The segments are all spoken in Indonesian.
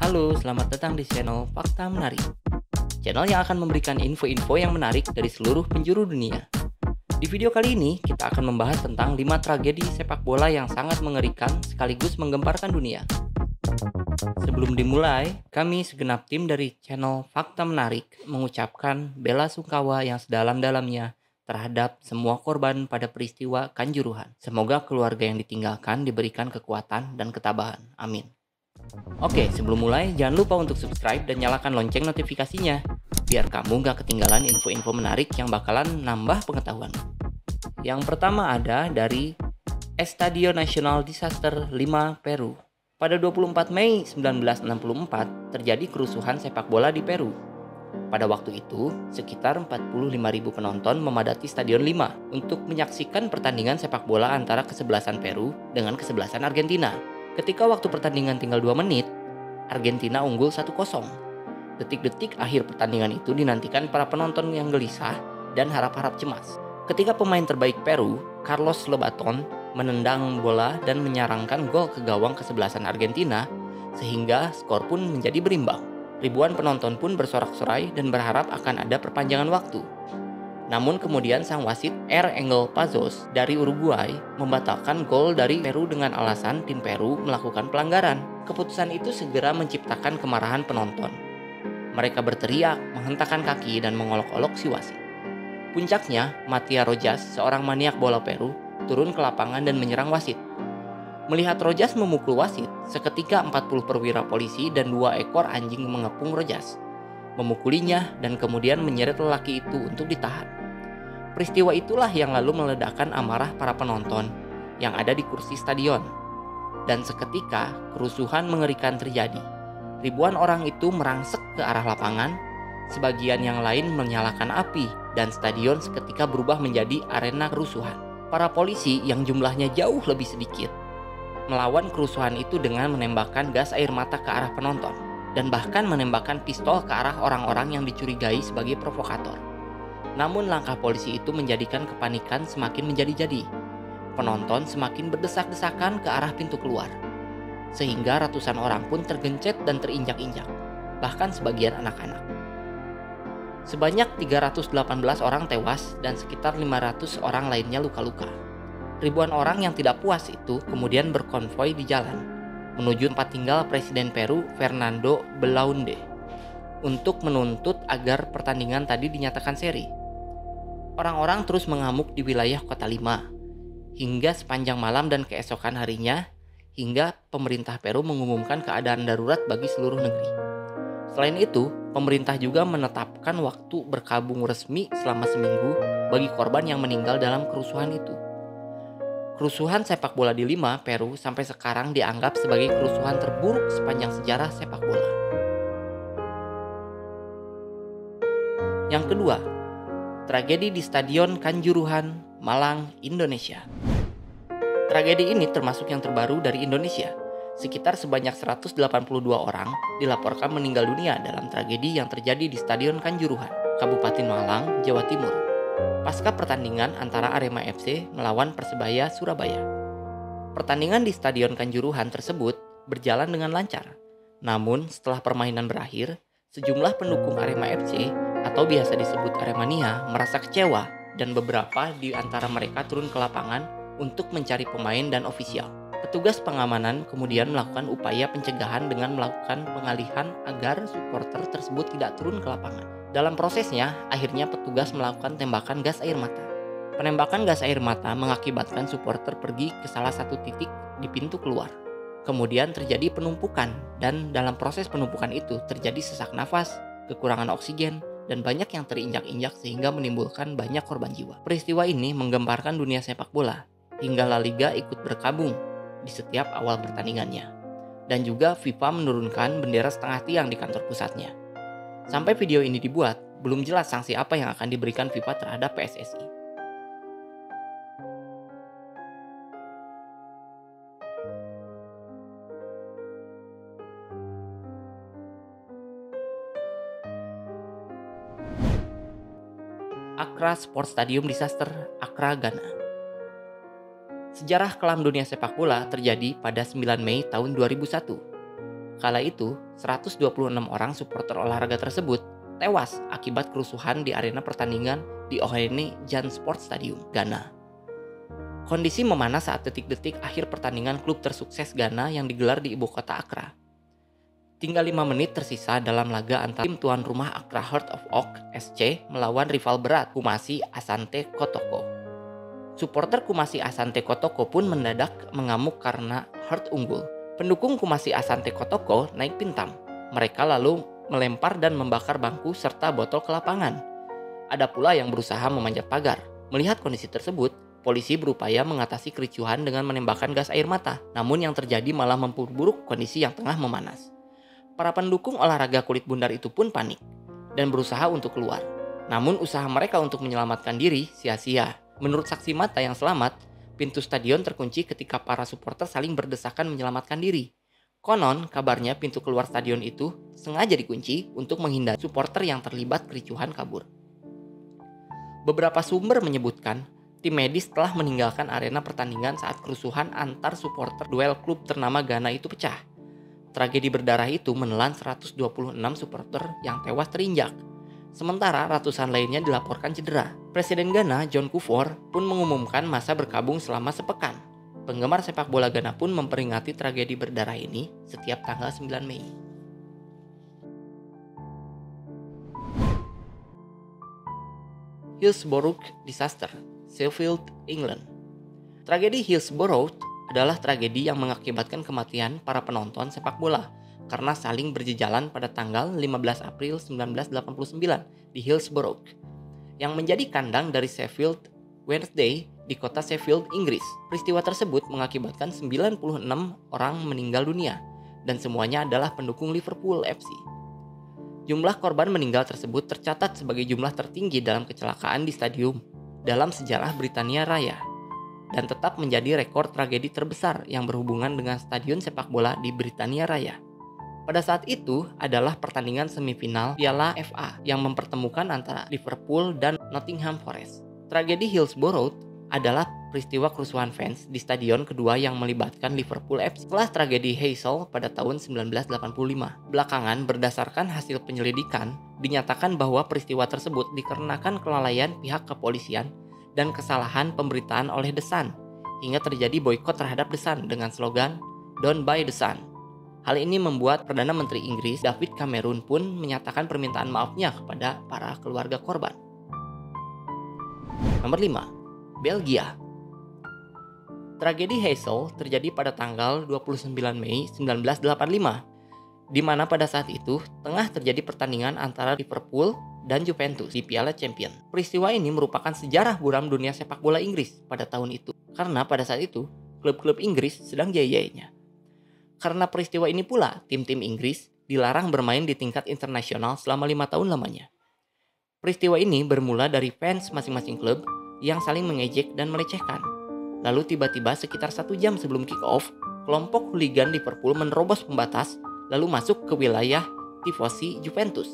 Halo, selamat datang di channel Fakta Menarik. Channel yang akan memberikan info-info yang menarik dari seluruh penjuru dunia. Di video kali ini, kita akan membahas tentang 5 tragedi sepak bola yang sangat mengerikan sekaligus menggemparkan dunia. Sebelum dimulai, kami segenap tim dari channel Fakta Menarik mengucapkan bela sungkawa yang sedalam-dalamnya terhadap semua korban pada peristiwa Kanjuruhan. Semoga keluarga yang ditinggalkan diberikan kekuatan dan ketabahan. Amin. Oke, sebelum mulai, jangan lupa untuk subscribe dan nyalakan lonceng notifikasinya, biar kamu gak ketinggalan info-info menarik yang bakalan nambah pengetahuan. Yang pertama ada dari Estadio Nacional Disaster 5 Peru. Pada 24 Mei 1964, terjadi kerusuhan sepak bola di Peru. Pada waktu itu, sekitar 45.000 penonton memadati Stadion 5 untuk menyaksikan pertandingan sepak bola antara kesebelasan Peru dengan kesebelasan Argentina. Ketika waktu pertandingan tinggal 2 menit, Argentina unggul 1-0. Detik-detik akhir pertandingan itu dinantikan para penonton yang gelisah dan harap-harap cemas. Ketika pemain terbaik Peru, Carlos Lobaton, menendang bola dan menyarangkan gol ke gawang kesebelasan Argentina, sehingga skor pun menjadi berimbang. Ribuan penonton pun bersorak-sorai dan berharap akan ada perpanjangan waktu. Namun kemudian sang wasit Angel Pazos dari Uruguay membatalkan gol dari Peru dengan alasan tim Peru melakukan pelanggaran. Keputusan itu segera menciptakan kemarahan penonton. Mereka berteriak, menghentakkan kaki dan mengolok-olok si wasit. Puncaknya, Matia Rojas, seorang maniak bola Peru, turun ke lapangan dan menyerang wasit. Melihat Rojas memukul wasit, seketika 40 perwira polisi dan 2 ekor anjing mengepung Rojas, memukulinya dan kemudian menyeret lelaki itu untuk ditahan. Peristiwa itulah yang lalu meledakkan amarah para penonton yang ada di kursi stadion. Dan seketika kerusuhan mengerikan terjadi. Ribuan orang itu merangsek ke arah lapangan, sebagian yang lain menyalakan api dan stadion seketika berubah menjadi arena kerusuhan. Para polisi yang jumlahnya jauh lebih sedikit melawan kerusuhan itu dengan menembakkan gas air mata ke arah penonton dan bahkan menembakkan pistol ke arah orang-orang yang dicurigai sebagai provokator. Namun langkah polisi itu menjadikan kepanikan semakin menjadi-jadi. Penonton semakin berdesak-desakan ke arah pintu keluar, sehingga ratusan orang pun tergencet dan terinjak-injak, bahkan sebagian anak-anak. Sebanyak 318 orang tewas dan sekitar 500 orang lainnya luka-luka. Ribuan orang yang tidak puas itu kemudian berkonvoi di jalan menuju tempat tinggal Presiden Peru Fernando Belaunde untuk menuntut agar pertandingan tadi dinyatakan seri. Orang-orang terus mengamuk di wilayah Kota Lima hingga sepanjang malam dan keesokan harinya, hingga pemerintah Peru mengumumkan keadaan darurat bagi seluruh negeri. Selain itu, pemerintah juga menetapkan waktu berkabung resmi selama seminggu bagi korban yang meninggal dalam kerusuhan itu. Kerusuhan sepak bola di Lima, Peru sampai sekarang dianggap sebagai kerusuhan terburuk sepanjang sejarah sepak bola. Yang kedua, tragedi di Stadion Kanjuruhan, Malang, Indonesia. Tragedi ini termasuk yang terbaru dari Indonesia. Sekitar sebanyak 182 orang dilaporkan meninggal dunia dalam tragedi yang terjadi di Stadion Kanjuruhan, Kabupaten Malang, Jawa Timur, pasca pertandingan antara Arema FC melawan Persebaya Surabaya. Pertandingan di Stadion Kanjuruhan tersebut berjalan dengan lancar. Namun setelah permainan berakhir, sejumlah pendukung Arema FC atau biasa disebut Aremania merasa kecewa dan beberapa di antara mereka turun ke lapangan untuk mencari pemain dan ofisial. Petugas pengamanan kemudian melakukan upaya pencegahan dengan melakukan pengalihan agar supporter tersebut tidak turun ke lapangan. Dalam prosesnya, akhirnya petugas melakukan tembakan gas air mata. Penembakan gas air mata mengakibatkan supporter pergi ke salah satu titik di pintu keluar. Kemudian terjadi penumpukan, dan dalam proses penumpukan itu terjadi sesak nafas, kekurangan oksigen, dan banyak yang terinjak-injak sehingga menimbulkan banyak korban jiwa. Peristiwa ini menggemparkan dunia sepak bola, hingga La Liga ikut berkabung di setiap awal pertandingannya. Dan juga FIFA menurunkan bendera setengah tiang di kantor pusatnya. Sampai video ini dibuat, belum jelas sanksi apa yang akan diberikan FIFA terhadap PSSI. Accra Sports Stadium Disaster, Accra, Ghana. Sejarah kelam dunia sepak bola terjadi pada 9 Mei tahun 2001. Kala itu, 126 orang supporter olahraga tersebut tewas akibat kerusuhan di arena pertandingan di Ohene Jan Sport Stadium, Ghana. Kondisi memanas saat detik-detik akhir pertandingan klub tersukses Ghana yang digelar di ibu kota Accra. Tinggal 5 menit tersisa dalam laga antara tim tuan rumah Accra Heart of Oak SC melawan rival berat Kumasi Asante Kotoko. Supporter Kumasi Asante Kotoko pun mendadak mengamuk karena Heart unggul. Pendukung Kumasi Asante Kotoko naik pintam. Mereka lalu melempar dan membakar bangku serta botol ke lapangan. Ada pula yang berusaha memanjat pagar. Melihat kondisi tersebut, polisi berupaya mengatasi kericuhan dengan menembakkan gas air mata. Namun yang terjadi malah memperburuk kondisi yang tengah memanas. Para pendukung olahraga kulit bundar itu pun panik dan berusaha untuk keluar. Namun usaha mereka untuk menyelamatkan diri sia-sia. Menurut saksi mata yang selamat, pintu stadion terkunci ketika para supporter saling berdesakan menyelamatkan diri. Konon, kabarnya pintu keluar stadion itu sengaja dikunci untuk menghindari supporter yang terlibat kericuhan kabur. Beberapa sumber menyebutkan, tim medis telah meninggalkan arena pertandingan saat kerusuhan antar supporter duel klub ternama Ghana itu pecah. Tragedi berdarah itu menelan 126 supporter yang tewas terinjak. Sementara ratusan lainnya dilaporkan cedera. Presiden Ghana, John Kufuor, pun mengumumkan masa berkabung selama sepekan. Penggemar sepak bola Ghana pun memperingati tragedi berdarah ini setiap tanggal 9 Mei. Hillsborough Disaster, Sheffield, England. Tragedi Hillsborough adalah tragedi yang mengakibatkan kematian para penonton sepak bola karena saling berjejalan pada tanggal 15 April 1989 di Hillsborough, yang menjadi kandang dari Sheffield Wednesday di kota Sheffield, Inggris. Peristiwa tersebut mengakibatkan 96 orang meninggal dunia, dan semuanya adalah pendukung Liverpool FC. Jumlah korban meninggal tersebut tercatat sebagai jumlah tertinggi dalam kecelakaan di stadium dalam sejarah Britania Raya, dan tetap menjadi rekor tragedi terbesar yang berhubungan dengan stadion sepak bola di Britania Raya. Pada saat itu adalah pertandingan semifinal Piala FA yang mempertemukan antara Liverpool dan Nottingham Forest. Tragedi Hillsborough adalah peristiwa kerusuhan fans di stadion kedua yang melibatkan Liverpool FC setelah tragedi Heysel pada tahun 1985. Belakangan, berdasarkan hasil penyelidikan, dinyatakan bahwa peristiwa tersebut dikarenakan kelalaian pihak kepolisian dan kesalahan pemberitaan oleh The Sun, hingga terjadi boikot terhadap The Sun dengan slogan "Don't buy The Sun". Hal ini membuat Perdana Menteri Inggris David Cameron pun menyatakan permintaan maafnya kepada para keluarga korban. Nomor 5. Belgia. Tragedi Heysel terjadi pada tanggal 29 Mei 1985, di mana pada saat itu tengah terjadi pertandingan antara Liverpool dan Juventus di Piala Champions. Peristiwa ini merupakan sejarah buram dunia sepak bola Inggris pada tahun itu, karena pada saat itu klub-klub Inggris sedang jaya-jayanya. Karena peristiwa ini pula, tim-tim Inggris dilarang bermain di tingkat internasional selama 5 tahun lamanya. Peristiwa ini bermula dari fans masing-masing klub yang saling mengejek dan melecehkan. Lalu tiba-tiba sekitar 1 jam sebelum kick-off, kelompok hooligan Liverpool menerobos pembatas lalu masuk ke wilayah tifosi Juventus.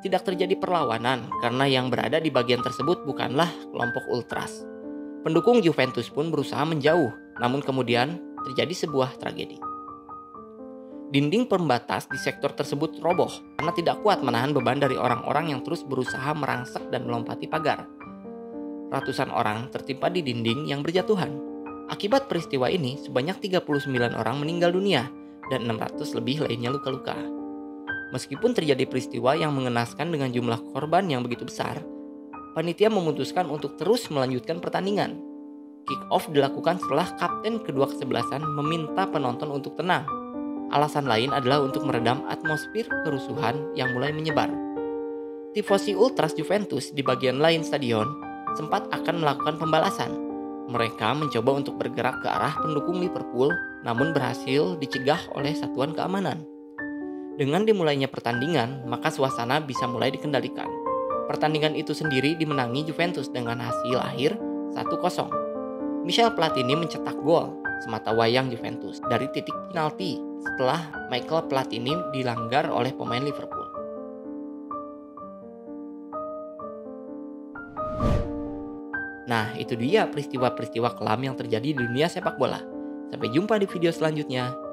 Tidak terjadi perlawanan karena yang berada di bagian tersebut bukanlah kelompok ultras. Pendukung Juventus pun berusaha menjauh, namun kemudian terjadi sebuah tragedi. Dinding pembatas di sektor tersebut roboh karena tidak kuat menahan beban dari orang-orang yang terus berusaha merangsek dan melompati pagar. Ratusan orang tertimpa di dinding yang berjatuhan. Akibat peristiwa ini, sebanyak 39 orang meninggal dunia dan 600 lebih lainnya luka-luka. Meskipun terjadi peristiwa yang mengenaskan dengan jumlah korban yang begitu besar, panitia memutuskan untuk terus melanjutkan pertandingan. Kick-off dilakukan setelah kapten kedua kesebelasan meminta penonton untuk tenang. Alasan lain adalah untuk meredam atmosfer kerusuhan yang mulai menyebar. Tifosi Ultras Juventus di bagian lain stadion sempat akan melakukan pembalasan. Mereka mencoba untuk bergerak ke arah pendukung Liverpool, namun berhasil dicegah oleh satuan keamanan. Dengan dimulainya pertandingan, maka suasana bisa mulai dikendalikan. Pertandingan itu sendiri dimenangi Juventus dengan hasil akhir 1-0. Michel Platini mencetak gol semata wayang Juventus dari titik penalti setelah Michael Platini dilanggar oleh pemain Liverpool. Nah, itu dia peristiwa-peristiwa kelam yang terjadi di dunia sepak bola. Sampai jumpa di video selanjutnya.